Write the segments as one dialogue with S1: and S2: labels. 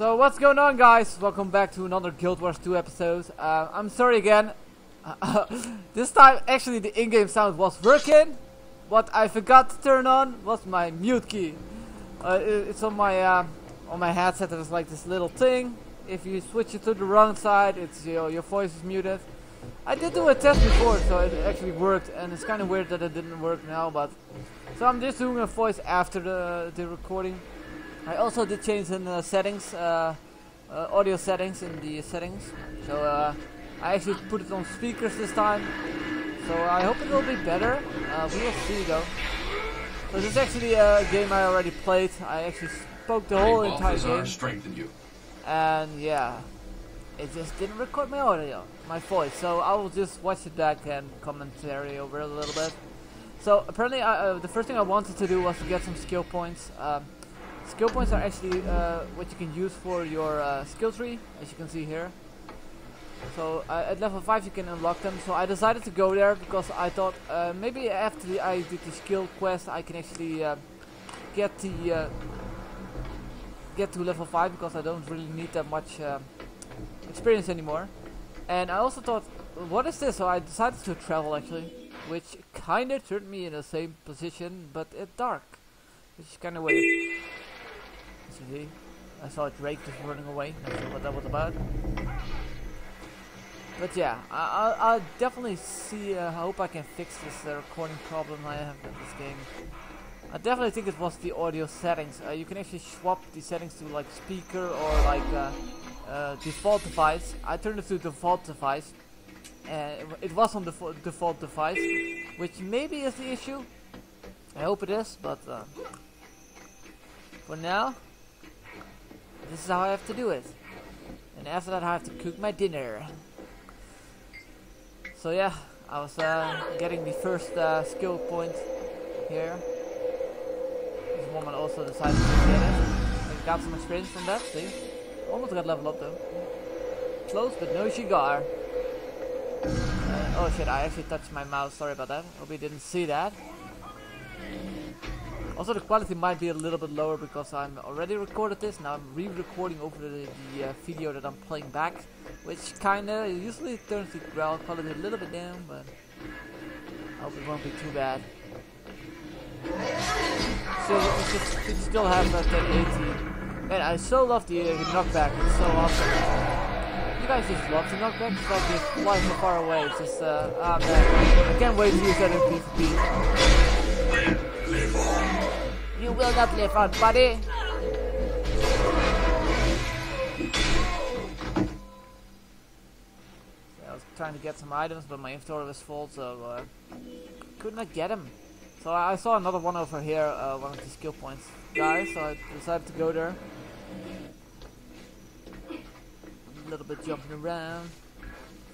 S1: So what's going on, guys? Welcome back to another Guild Wars 2 episode. I'm sorry again. This time actually the in-game sound was working. What I forgot to turn on was my mute key. It's on my headset. There's like this little thing. If you switch it to the wrong side, it's your voice is muted. I did do a test before, so it actually worked, and it's kind of weird that it didn't work now. But so I'm just doing a voice after the recording. I also did change in the settings, audio settings in the settings. So I actually put it on speakers this time. So I hope it will be better. We will see though. So this is actually a game I already played. I actually spoke the whole entire game.
S2: Strengthen you.
S1: And yeah, it just didn't record my audio, my voice. So I will just watch it back and commentary over it a little bit. So apparently the first thing I wanted to do was to get some skill points. Skill points are actually what you can use for your skill tree, as you can see here. So at level 5 you can unlock them. So I decided to go there because I thought maybe after I did the skill quest I can actually get to level 5, because I don't really need that much experience anymore. And I also thought, what is this? So I decided to travel actually, which kinda turned me in the same position, but it's dark, which is kinda weird. See, I saw a Drake just running away. Not sure what that was about. But yeah, I'll definitely see. I hope I can fix this recording problem I have with this game. I definitely think it was the audio settings. You can actually swap the settings to like speaker or like default device. I turned it to default device, and it was on the default device, which maybe is the issue. I hope it is, but for now, this is how I have to do it. And after that I have to cook my dinner. So yeah, I was getting the first skill point here. This woman also decided to get it. I got some experience from that, see? Almost got leveled up though. Close, but no cigar. Oh shit, I actually touched my mouse, sorry about that. Hope you didn't see that. Also, the quality might be a little bit lower because I'm already recorded this. Now I'm re-recording over the video that I'm playing back, which kinda usually turns the quality a little bit down, but I hope it won't be too bad. So you should still have 1080. Man, I so love the knockback. It's so awesome. You guys just love the knockback. It's like you fly so far away. It's just ah man, I can't wait to use that in PvP. You will not live on, buddy. I was trying to get some items, but my inventory was full, so could not get them. So I saw another one over here, one of the skill points, guys. So I decided to go there. A little bit jumping around.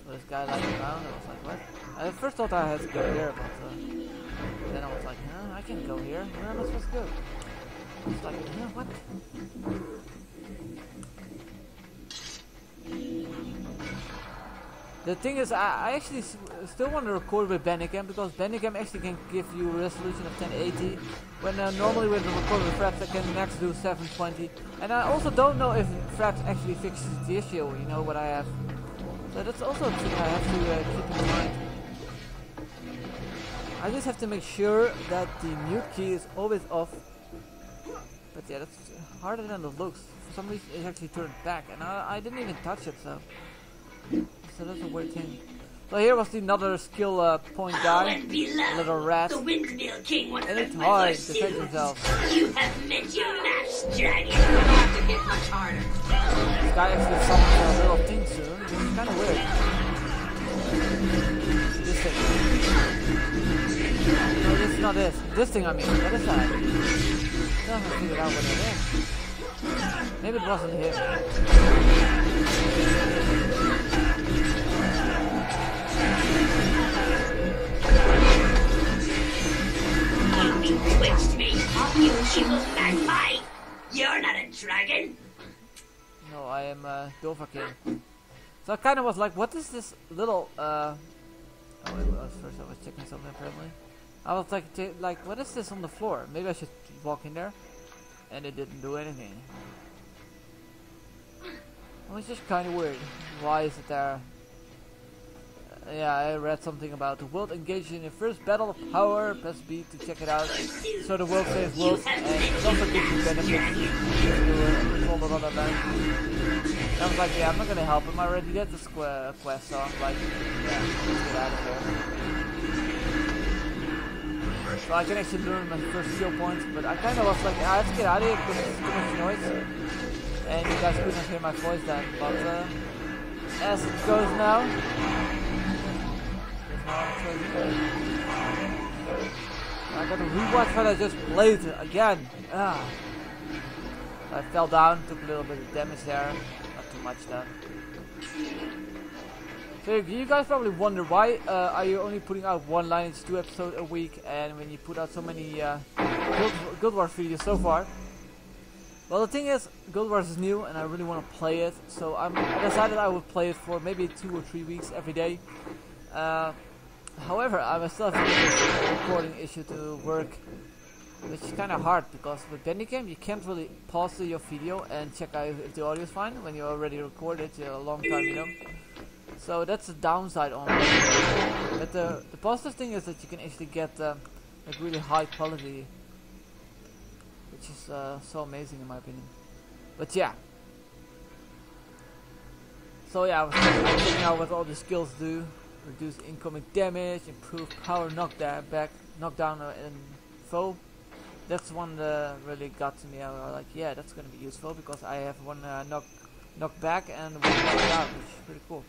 S1: So this guy lying around. I was like, what? I first thought I had to go here, but then I was like, no, I can't go here. Where am I supposed to go? I was like, yeah, what? The thing is, I actually still want to record with Bandicam, because Bandicam actually can give you a resolution of 1080, when normally with the record with Fraps I can max do 720. And I also don't know if Fraps actually fixes the issue, you know what I have. So that's also a thing I have to keep in mind. I just have to make sure that the mute key is always off. But yeah, that's harder than it looks. For some reason it actually turned back, and I didn't even touch it, so that's a weird thing. So here was another skill point guy, a little rat.
S3: The Windmill King wants
S1: And it's hard to defend himself.
S3: You have met your match, dragon. You'll have to hit much harder.
S1: This guy actually summons a little thing soon, which is kind of weird. This thing. No, this is not this. This thing I mean. What is that? I still haven't figured out what it is. Maybe it wasn't him.
S3: You bewitched me. You evil magpie. You're not a dragon.
S1: No, I am Dovahkiin. So I kind of was like, what is this little oh wait, first I was checking something apparently. I was like, what is this on the floor? Maybe I should walk in there. And it didn't do anything. Which is kind of weird. Why is it there? Yeah, I read something about the world engaged in the first battle of power. Press B to check it out. So the world saves worlds, and it also gives you benefits to control another land. And I was like, yeah, I'm not gonna help him. I already did this quest, so I'm like, yeah, let's get out of here. So I can actually learn my first skill points, but I kind of was like, I have to get out of here because it's too much noise. And you guys couldn't hear my voice then, but as it goes now, I got to rewatch what I just played again. I fell down, took a little bit of damage there, not too much though. So you guys probably wonder why are you only putting out one Lineage 2 episode a week, and when you put out so many GuildWars videos so far. Well, the thing is, GuildWars is new and I really want to play it, so I decided I would play it for maybe 2 or 3 weeks every day. However, I still have a recording issue to work, which is kind of hard because with Bandicam you can't really pause your video and check out if the audio is fine when you already recorded a long time, you know. So that's the downside on it. But the positive thing is that you can actually get like really high quality, which is so amazing in my opinion. But yeah. So yeah, I was checking out what all the skills do. Reduce incoming damage, improve power knockdown and foe. That's one that really got to me. I was like, yeah, that's gonna be useful because I have one knock back and one knock down, which is pretty cool.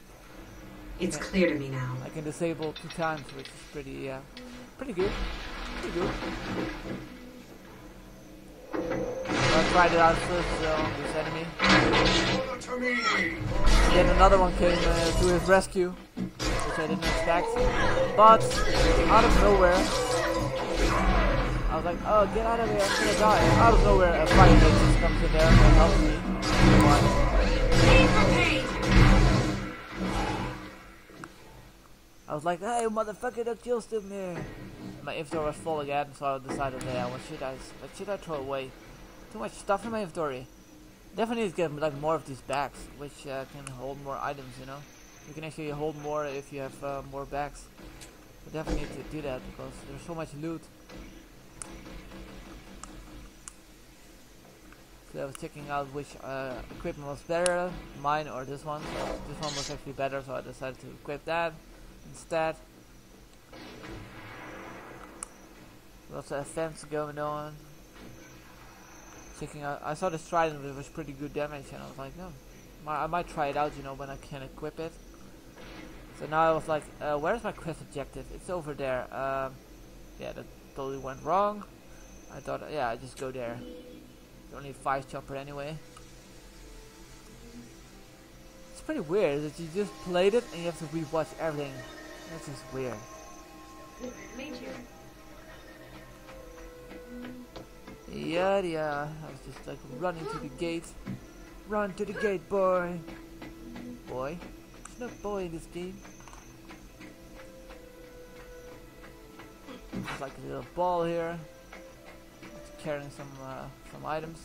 S2: It's clear to me now.
S1: I can disable 2 times, which is pretty good. Pretty good. I tried it out first on this enemy. Then another one came to his rescue, which I didn't expect. But out of nowhere, I was like, oh, get out of here, I'm gonna die. Out of nowhere, a fire just comes in there and helps me. I was like, hey motherfucker, don't kill still me. My inventory was full again, so I decided, yeah, what should I throw away? Too much stuff in my inventory. Definitely need to get like more of these bags, which can hold more items, you know. You can actually hold more if you have more bags. So definitely need to do that because there's so much loot. So I was checking out which equipment was better, mine or this one. So this one was actually better, so I decided to equip that instead. Lots of events going on. Checking out, I saw this trident, it was pretty good damage, and I was like, no, I might try it out, you know, when I can equip it. So now I was like, where's my quest objective? It's over there. Yeah, that totally went wrong. I thought, yeah, I just go there. It's only 5 chopper anyway. It's pretty weird that you just played it and you have to rewatch everything. That's just weird. Yeah, I was just like running to the gate. Run to the gate, boy. Boy? There's no boy in this game. There's like a little ball here. It's carrying some items.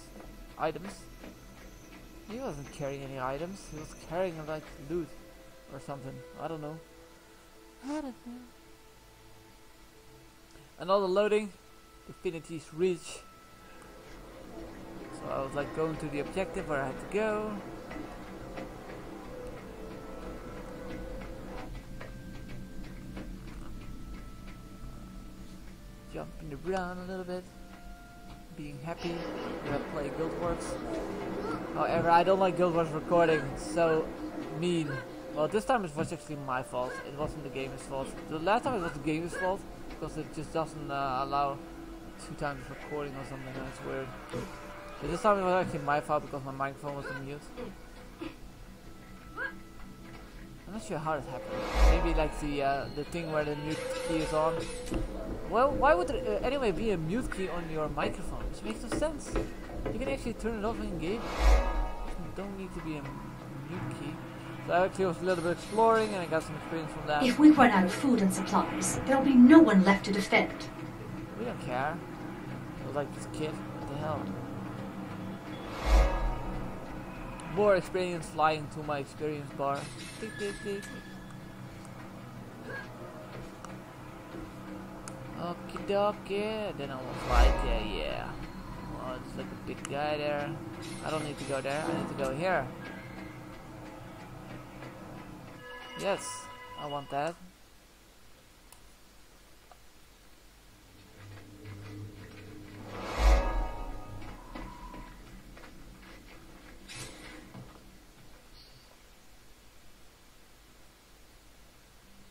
S1: He wasn't carrying any items. He was carrying like loot or something. I don't know. Another loading. Infinity's Reach. So I was like going to the objective where I had to go. Jumping around a little bit. Being happy that I play GuildWars. However, I don't like GuildWars recording. It's so mean. Well, this time it was actually my fault. It wasn't the game's fault. The last time it was the game's fault because it just doesn't allow 2 times recording or something. That's weird. But this time it was actually my fault because my microphone was on mute. I'm not sure how it happened. Maybe like the thing where the mute key is on. Well, why would there anyway be a mute key on your microphone? Which makes no sense. You can actually turn it off in game. You don't need to be a mute key. So I actually was a little bit exploring and I got some experience from that.
S2: If we run out of food and supplies, there'll be no one left to defend.
S1: We don't care. It was like this kid. What the hell? more experience flying to my experience bar. Tick, tick, tick. Okie dokie. Then I was like, yeah. Oh, it's like a big guy there. I don't need to go there. I need to go here. Yes, I want that.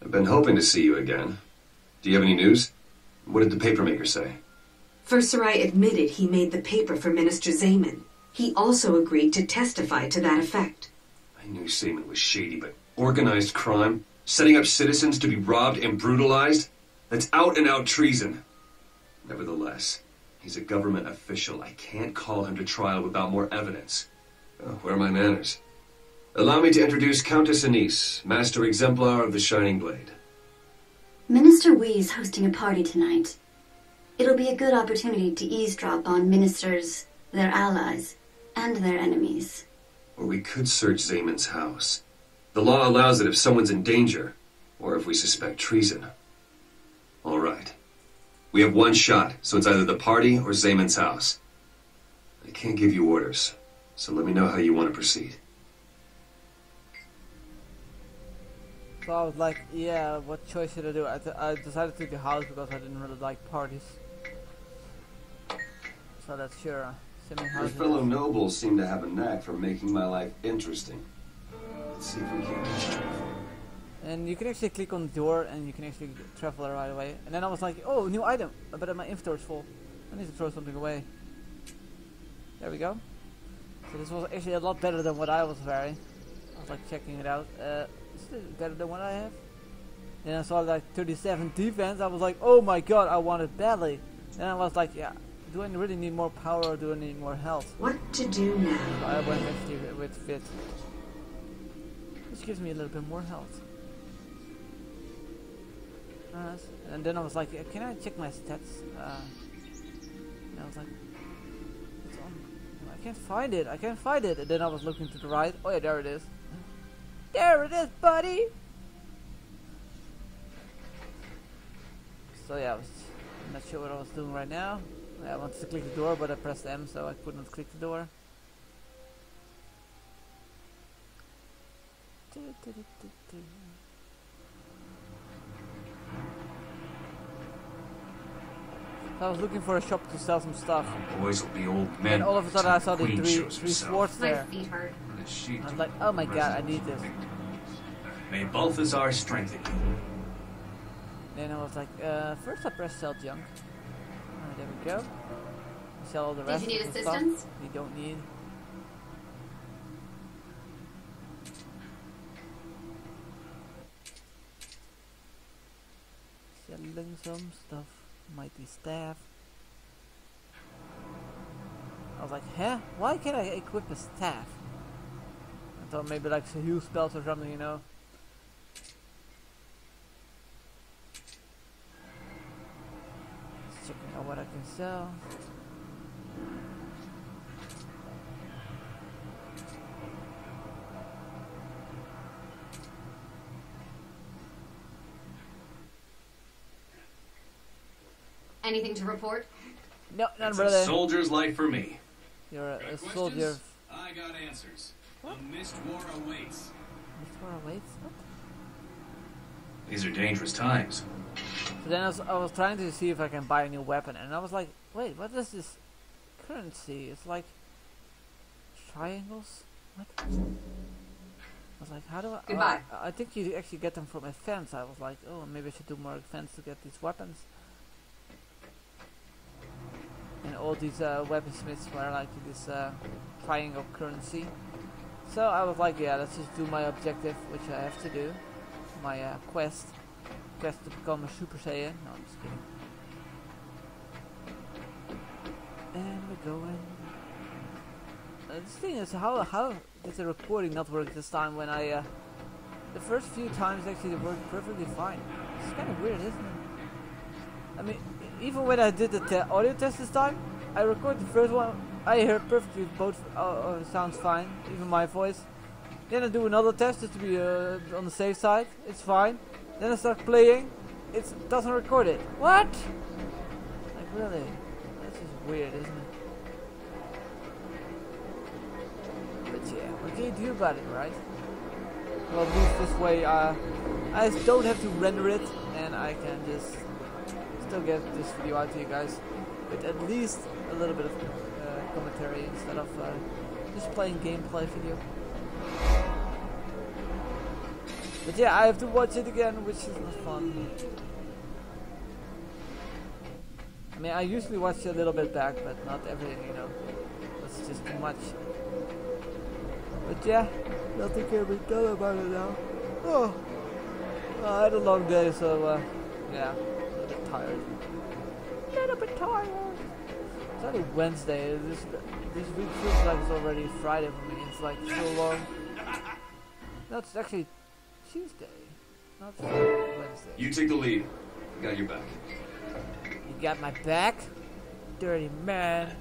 S4: I've been hoping to see you again. Do you have any news? What did the papermaker say?
S5: Versailles admitted he made the paper for Minister Zayman. He also agreed to testify to that effect.
S4: I knew Seaman was shady, but organized crime? Setting up citizens to be robbed and brutalized? That's out-and-out treason. Nevertheless, he's a government official. I can't call him to trial without more evidence. Oh, where are my manners? Allow me to introduce Countess Anise, Master Exemplar of the Shining Blade.
S6: Minister Wee's hosting a party tonight. It'll be a good opportunity to eavesdrop on ministers, their allies, and their enemies.
S4: Or we could search Zayman's house. The law allows it if someone's in danger, or if we suspect treason. All right. We have one shot, so it's either the party or Zayman's house. I can't give you orders, so let me know how you want to proceed.
S1: So I was like, yeah, what choice should I do? I decided to do the house because I didn't really like parties. So that's sure.
S4: Your fellow nobles seem to have a knack for making my life interesting. Let's see if we can.
S1: And you can actually click on the door and you can actually travel right away. And then I was like, oh, new item. I bet my inventory is full. I need to throw something away. There we go. So this was actually a lot better than what I was wearing. I was like checking it out. Is it better than what I have? Then I saw like 37 defense. I was like, oh my god, I want it badly. Then I was like, yeah, do I really need more power or do I need more health?
S5: What to do now?
S1: So I went with fit. Which gives me a little bit more health. And then I was like, can I check my stats? And I was like, it's on. I can't find it. I can't find it. And then I was looking to the right. Oh yeah, there it is. There it is, buddy. So yeah, I'm not sure what I was doing right now. I wanted to click the door, but I pressed M, so I could not click the door. I was looking for a shop to sell some stuff.
S4: Boys will be old men.
S1: And all of a sudden I saw the three swords
S2: My
S1: there.
S2: feet hurt.
S1: I was like, oh my god, I need this.
S7: May Balthazar strengthen you.
S1: Then I was like, first I press sell junk. There we go. Sell all the rest.
S2: Did you need
S1: of the stuff
S2: assistance?
S1: we don't need. Selling some stuff. Mighty staff. I was like, huh? Why can't I equip a staff? I thought maybe like some heal spells or something, you know. Just checking out what I can sell.
S2: Anything to report?
S1: No, none,
S7: It's
S1: brother.
S7: a soldier's life for me.
S1: You're a
S8: Questions?
S1: soldier.
S8: I got answers. A mist war awaits.
S1: Before I wait. What?
S7: These are dangerous times.
S1: So then I was trying to see if I can buy a new weapon, and I was like, wait, what is this currency? It's like triangles? What? I was like, how do I...
S2: Goodbye.
S1: I think you actually get them from events. I was like, oh, maybe I should do more events to get these weapons. And all these weaponsmiths were like this triangle currency. So I was like, yeah, let's just do my objective, which I have to do. My quest to become a Super Saiyan. No, I'm just kidding. And we're going. The thing is, how did the recording not work this time when I... the first few times actually it worked perfectly fine. It's kind of weird, isn't it? I mean, even when I did the audio test this time, I record the first one. I hear perfectly both sounds fine, even my voice. Then I do another test just to be on the safe side. It's fine. Then I start playing. It doesn't record it. What? Like really? That's just weird, isn't it? But yeah, what can you do about it, right? Well, at least this way, I don't have to render it, and I can just still get this video out to you guys with at least a little bit of commentary instead of just playing gameplay video. But yeah, I have to watch it again, which is not fun. I mean, I usually watch a little bit back, but not everything, you know. That's just too much. But yeah, nothing can be done about it now. Oh, well, I had a long day, so yeah, a little bit tired. A little bit tired. It's only Wednesday. This week feels like it's already Friday for me. It's like so long. No, it's actually Tuesday, not Wednesday.
S4: You take the lead. I got your back.
S1: You got my back? Dirty man.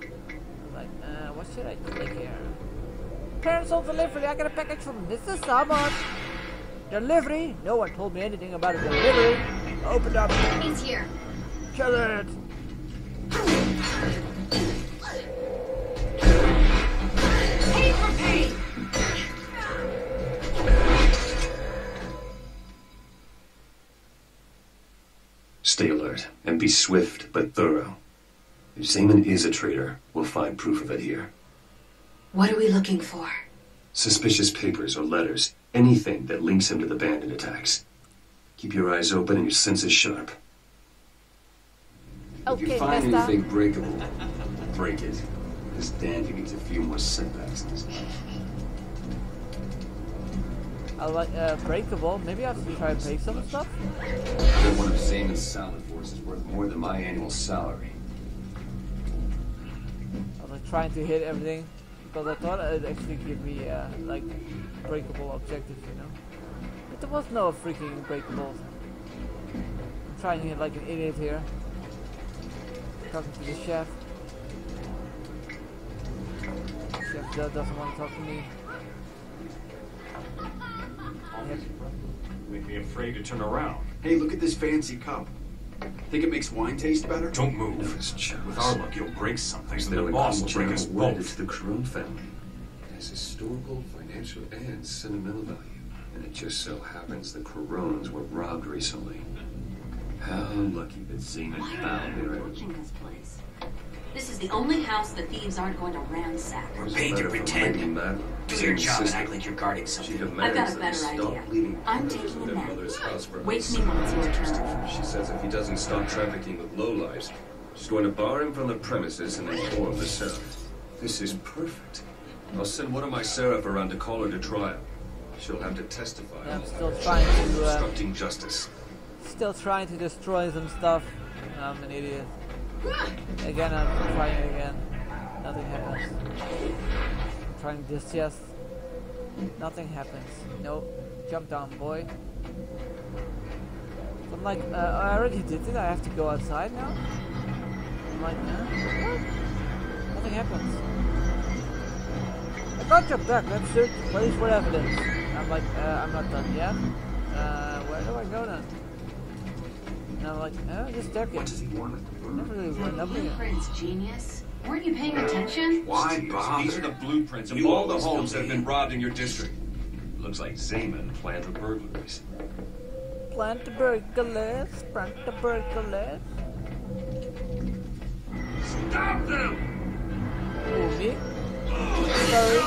S1: I'm like, what should I click here? Parcel delivery, I got a package from Mr. Salmon. Delivery? No one told me anything about a delivery. Open up.
S6: He's here.
S1: Kill it.
S2: Pay for pay!
S4: Stay alert and be swift but thorough. If Zayman is a traitor, we'll find proof of it here.
S5: What are we looking for?
S4: Suspicious papers or letters, anything that links him to the bandit attacks. Keep your eyes open and your senses sharp. If you
S1: Okay,
S4: find
S1: Mister.
S4: anything breakable, break it. This Dandy needs a few more setbacks in his life.
S1: I like breakable. Maybe I have to try and break some stuff.
S4: That one of Zayman's salad force is worth more than my annual salary.
S1: I was like trying to hit everything because I thought it'd actually give me like breakable objectives, you know. But there was no freaking breakables. I'm trying to hit like an idiot here. Talking to the chef. Chef doesn't want to talk to me. Yep.
S7: Make me afraid to turn around.
S8: Hey, look at this fancy cup. Think it makes wine taste better?
S7: Don't move. With our luck, you'll break something, and the boss will break us both.
S4: To the Corone family. It has historical, financial, and sentimental value. And it just so happens the Corones were robbed recently. How lucky that Zayman found their
S9: Watching this place. This is the only house the thieves aren't going to ransack.
S7: We're paid to pretend. Do your job and act like you're guarding something.
S9: I've got a better idea. I'm taking a nap. Wake me when it's your turn.
S4: She says if he doesn't stop trafficking with lowlifes, she's going to bar him from the premises and inform the seraph. This is perfect. I'll send one of my seraph around to call her to trial. She'll have to testify.
S1: Yeah, I'm still trying to
S4: obstructing justice.
S1: still trying to destroy some stuff. I'm an idiot. Again, I'm trying again. Nothing happens. I'm trying this just. Nothing happens. Nope. Jump down, boy. I'm like, I already did it. I have to go outside now. I'm like, what? Nothing happens. I can't jump back. Let's search the place for evidence. I'm like, I'm not done yet. Where do I go then? And I'm like, just check it.
S8: What does he want?
S1: Never really went up here.
S9: Blueprints, genius. Weren't you paying attention?
S8: Why bother?
S7: These are the blueprints of all the homes that have been robbed in your district. Looks like Zayman planned the burglaries.
S1: Plant the burglars. Plant the burglars.
S8: Stop them!
S1: Oh, me? Sorry.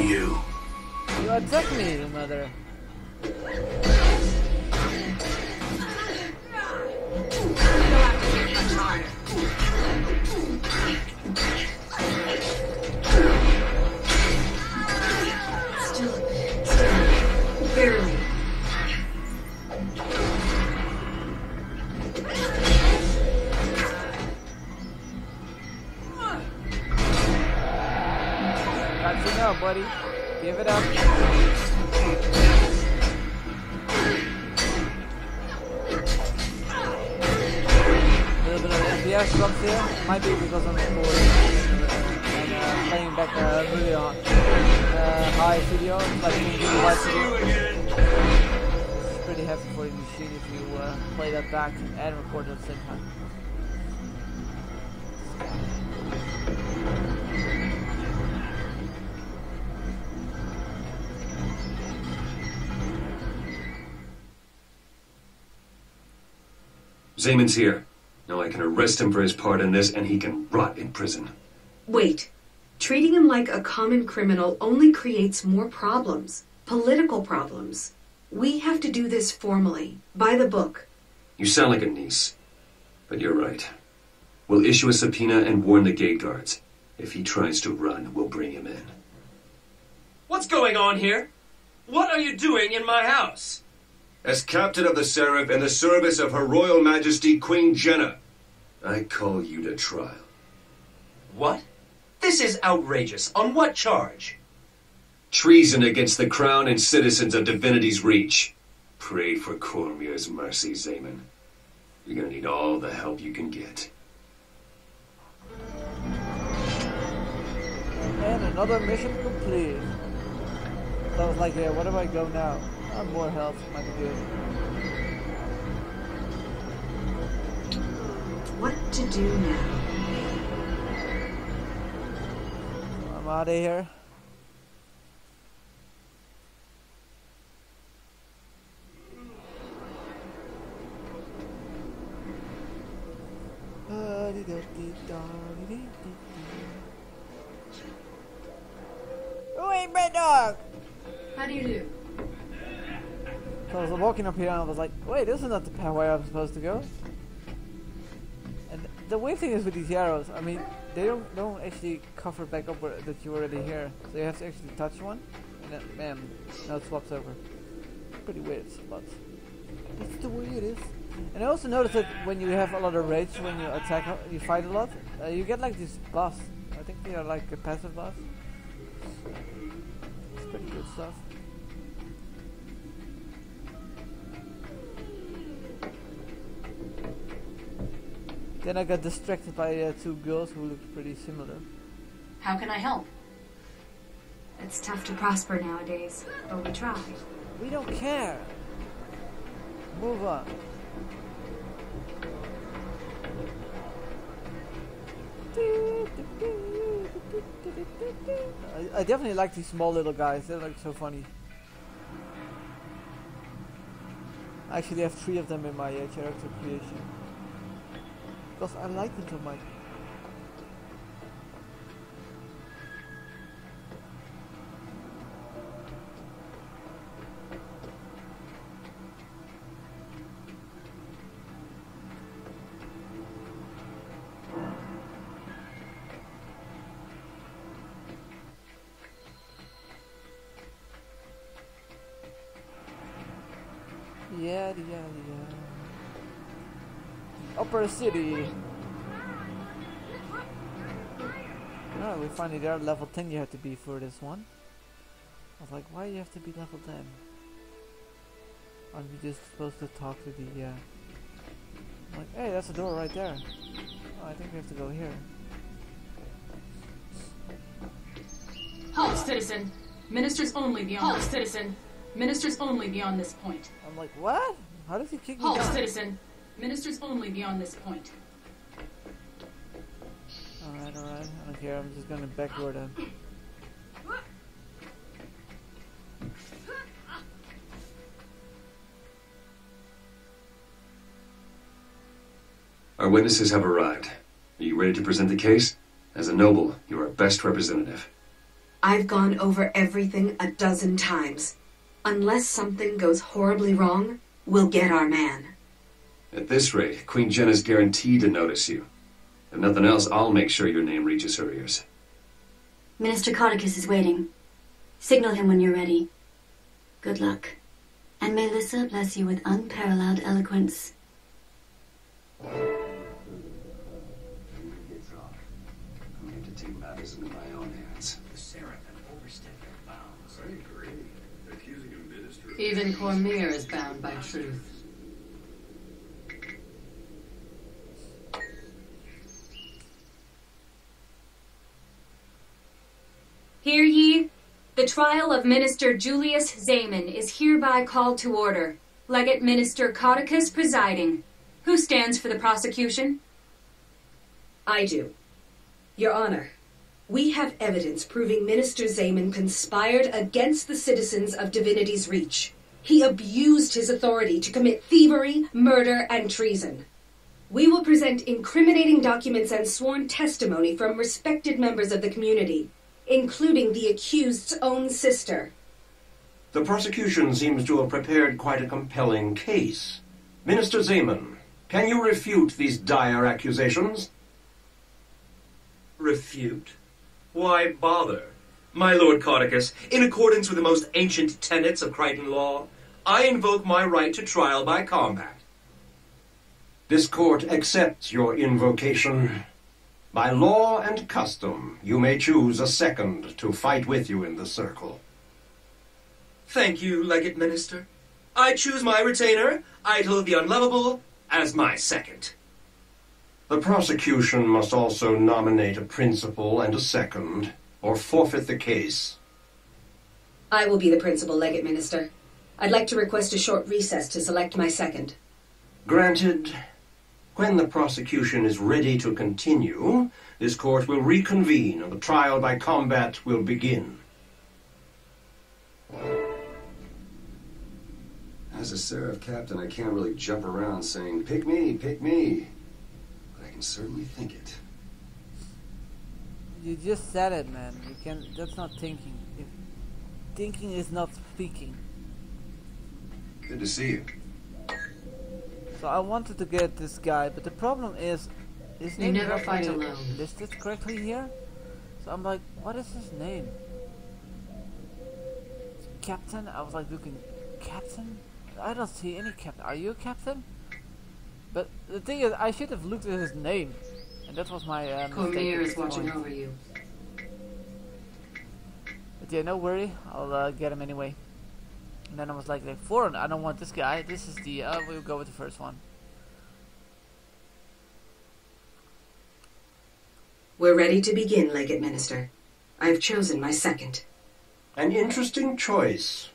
S8: You.
S1: You attack me, you mother.
S5: Still, barely.
S1: What you know, buddy? Give it up. A little bit of FPS drops here. Might be because I'm recording and playing back really high video, like really high video. It's pretty heavy for the machine if you play that back and record at the same time.
S4: Zayman's here. Now I can arrest him for his part in this, and he can rot in prison.
S5: Wait. Treating him like a common criminal only creates more problems. Political problems. We have to do this formally, by the book.
S4: You sound like a niece. But you're right. We'll issue a subpoena and warn the gate guards. If he tries to run, we'll bring him in.
S7: What's going on here? What are you doing in my house?
S4: As captain of the Seraph in the service of Her Royal Majesty Queen Jenna, I call you to trial.
S7: What? This is outrageous. On what charge?
S4: Treason against the crown and citizens of Divinity's Reach. Pray for Cormier's mercy, Zayman. You're gonna need all the help you can get.
S1: And another mission complete. So I was like, yeah, where do I go now? More health might be good.
S5: What to do now?
S1: I'm out of here. Oh, hey, Red Dog!
S9: How do you do?
S1: So I was walking up here and I was like, wait, this is not the path where I'm supposed to go. And the weird thing is with these arrows, I mean, they don't actually cover back up where, that you're already here. So you have to actually touch one, and then, bam, now it swaps over. Pretty weird, but that's the way it is. And I also noticed that when you have a lot of rage, when you attack, you fight a lot, you get like these buffs. I think they are like a passive buff. It's pretty good stuff. Then I got distracted by two girls who looked pretty similar.
S9: How can I help?
S2: It's tough to prosper nowadays, but we try.
S1: We don't care. Move on. I definitely like these small little guys. They're like so funny. I actually have 3 of them in my character creation. Because I like them so much. Yeah. Upper City. Oh, we finally there. Level 10 you have to be for this one. I was like, why do you have to be level 10? Aren't we just supposed to talk to the I'm like, hey, that's a door right there. Oh, I think we have to go here.
S9: Halt, citizen. Ministers only beyond. Halt, citizen. Ministers only beyond this point.
S1: I'm like, what? How does he kick me
S9: Halt,
S1: down?
S9: citizen. Ministers only beyond this point.
S1: Alright. I don't care. I'm just gonna backward him.
S4: Our witnesses have arrived. Are you ready to present the case? As a noble, you are our best representative.
S5: I've gone over everything a dozen times. Unless something goes horribly wrong, we'll get our man.
S4: At this rate, Queen Jenna's guaranteed to notice you. If nothing else, I'll make sure your name reaches her ears.
S6: Minister Codicus is waiting. Signal him when you're ready. Good luck. And may Lissa bless you with unparalleled eloquence.
S4: I'm here to take matters into my own hands.
S8: The Seraph and
S9: overstep your bounds.
S7: I agree. Accusing a minister of
S9: Even Cormier is bound by truth.
S10: Hear ye? The trial of Minister Julius Zaman is hereby called to order. Legate Minister Codicus presiding. Who stands for the prosecution?
S5: I do. Your Honor, we have evidence proving Minister Zaman conspired against the citizens of Divinity's Reach. He abused his authority to commit thievery, murder, and treason. We will present incriminating documents and sworn testimony from respected members of the community, including the accused's own sister.
S11: The prosecution seems to have prepared quite a compelling case. Minister Zaman, can you refute these dire accusations?
S4: Refute? Why bother? My Lord Codicus, in accordance with the most ancient tenets of Crichton law, I invoke my right to trial by combat.
S11: This court accepts your invocation. By law and custom, you may choose a second to fight with you in the circle.
S4: Thank you, Legate Minister. I choose my retainer, Idle the Unlovable, as my second.
S11: The prosecution must also nominate a principal and a second, or forfeit the case.
S5: I will be the principal, Legate Minister. I'd like to request a short recess to select my second.
S11: Granted. When the prosecution is ready to continue, this court will reconvene and the trial by combat will begin.
S7: As a Seraph captain, I can't really jump around saying, pick me, pick me. But I can certainly think it.
S1: You just said it, man. You can. That's not thinking. If thinking is not speaking.
S7: Good to see you.
S1: So I wanted to get this guy, but the problem is his name
S9: never
S1: is not
S9: fight
S1: really
S9: alone.
S1: listed correctly here. So I'm like, what is his name? Captain? I was like looking, Captain? I don't see any captain. Are you a captain? But the thing is, I should have looked at his name, and that was my mistake.
S9: Cormier
S1: at
S9: is
S1: this
S9: watching
S1: point.
S9: over you.
S1: But yeah, no worry, I'll get him anyway. And then I was like foreign, I don't want this guy. This is the, we'll go with the first one.
S5: We're ready to begin, Legate Minister. I have chosen my second.
S11: An interesting choice.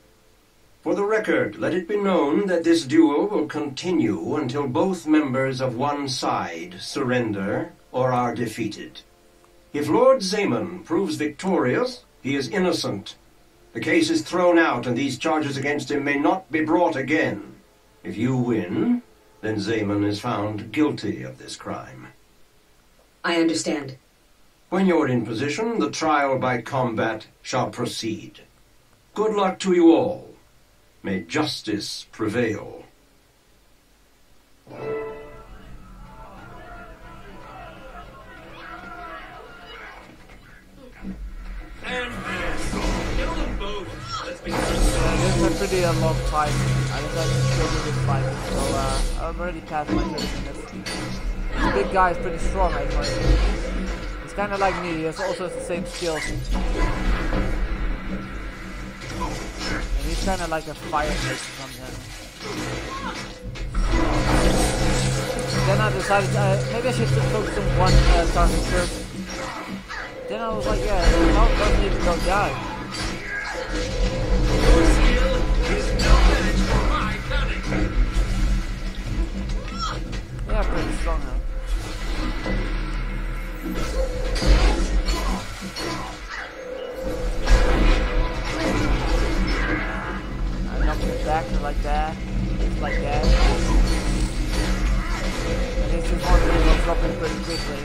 S11: For the record, let it be known that this duel will continue until both members of one side surrender or are defeated. If Lord Zaman proves victorious, he is innocent. The case is thrown out and these charges against him may not be brought again. If you win, then Zaman is found guilty of this crime.
S5: I understand.
S11: When you're in position, the trial by combat shall proceed. Good luck to you all. May justice prevail.
S4: And this. Get on them both. Let's be
S1: This is a pretty long fight. I decided to show you this fight, so I'm already past my 30 minutes. This big guy is pretty strong, I think. He's kinda like me, he has also the same skills. And he's kinda like a firefighter or something. Then I decided maybe I should focus on one target first. Then I was like, yeah, how doesn't even go down?
S4: Your skill is no match for my cunning.
S1: Yeah, pretty strong now. I knocked it back like that, like that. And this is one thing will drop it pretty quickly.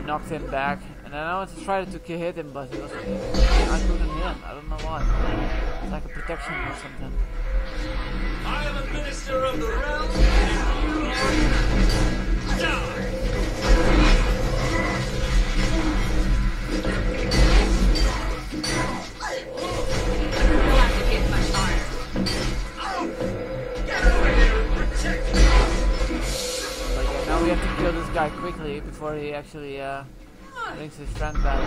S1: Knocked him back, and then I wanted to try to hit him, but he was I couldn't hit him. I don't know why. It's like a protection or something.
S4: I am a minister of the realm, and you are
S1: guy quickly before he actually brings his friend back.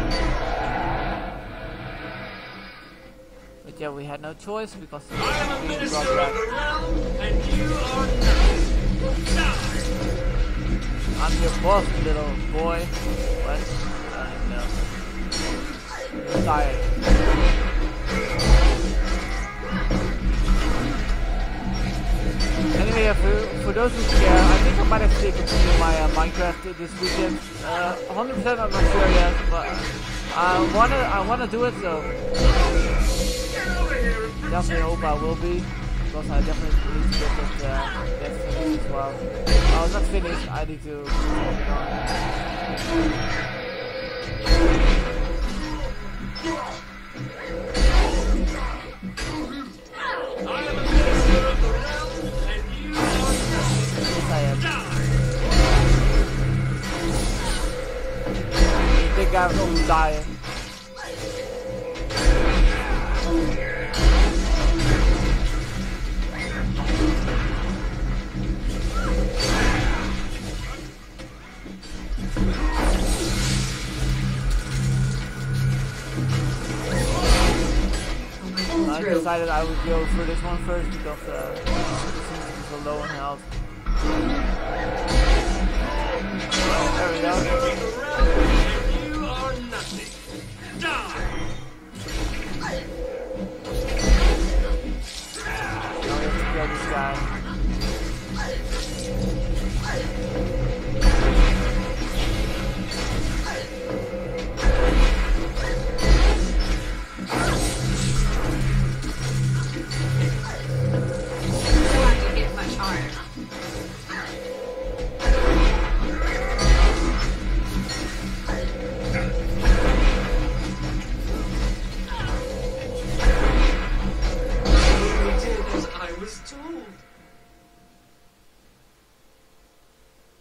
S1: But yeah, we had no choice because he
S8: I'm a
S1: was
S8: minister
S1: brought
S8: of
S1: back.
S8: the realm, and you are nothing. Die!
S1: I'm your boss, little boy. What? I don't even know. You're tired. Anyway, for those who care, I think I might actually continue my Minecraft this weekend. 100% I'm not sure yet, but I wanna do it, so definitely hope I will be, because I definitely need to get that finished as well. Oh, not finished. I need to work it on. Big guy was dying. I decided I would go for this one first because it seems to be so low in health. There we go.
S8: You are nothing. Die!
S1: Now we have to kill this guy.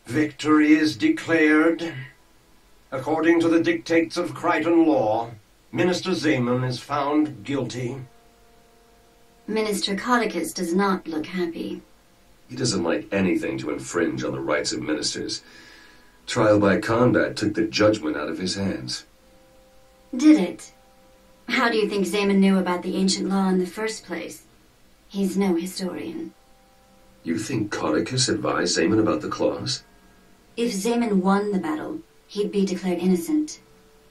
S11: Victory is declared. According to the dictates of Crichton law, Minister Zaman is found guilty.
S6: Minister Codicus does not look happy.
S4: He doesn't like anything to infringe on the rights of ministers. Trial by combat took the judgment out of his hands.
S6: Did it? How do you think Zaman knew about the ancient law in the first place? He's no historian.
S4: You think Codicus advised Zaman about the clause?
S6: If Zaman won the battle, he'd be declared innocent.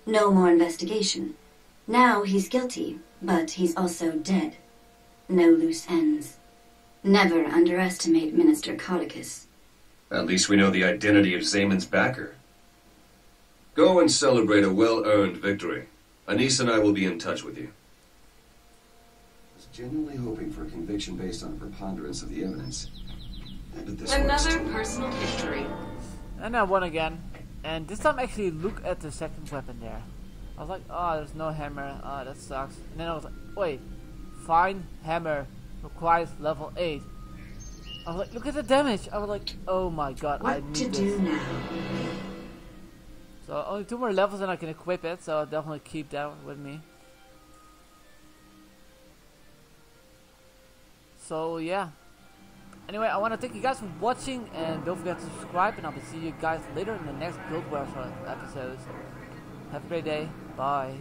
S6: No more investigation. Now he's guilty, but he's also dead. No loose ends. Never underestimate Minister Codicus.
S4: At least we know the identity of Zaman's backer. Go and celebrate a well-earned victory. Anise and I will be in touch with you.
S7: I was genuinely hoping for a conviction based on a preponderance of the evidence. But this
S9: Another personal victory.
S1: And I won again. And this time actually look at the second weapon there. I was like, oh, there's no hammer. Oh, that sucks. And then I was like, wait. Fine hammer requires level 8. I was like, look at the damage. I was like, oh my god, I need
S5: What to
S1: this.
S5: do now?
S1: So only 2 more levels and I can equip it. So I'll definitely keep that with me. So yeah. Anyway, I want to thank you guys for watching, and don't forget to subscribe, and I will see you guys later in the next GuildWars episodes. Have a great day. Bye.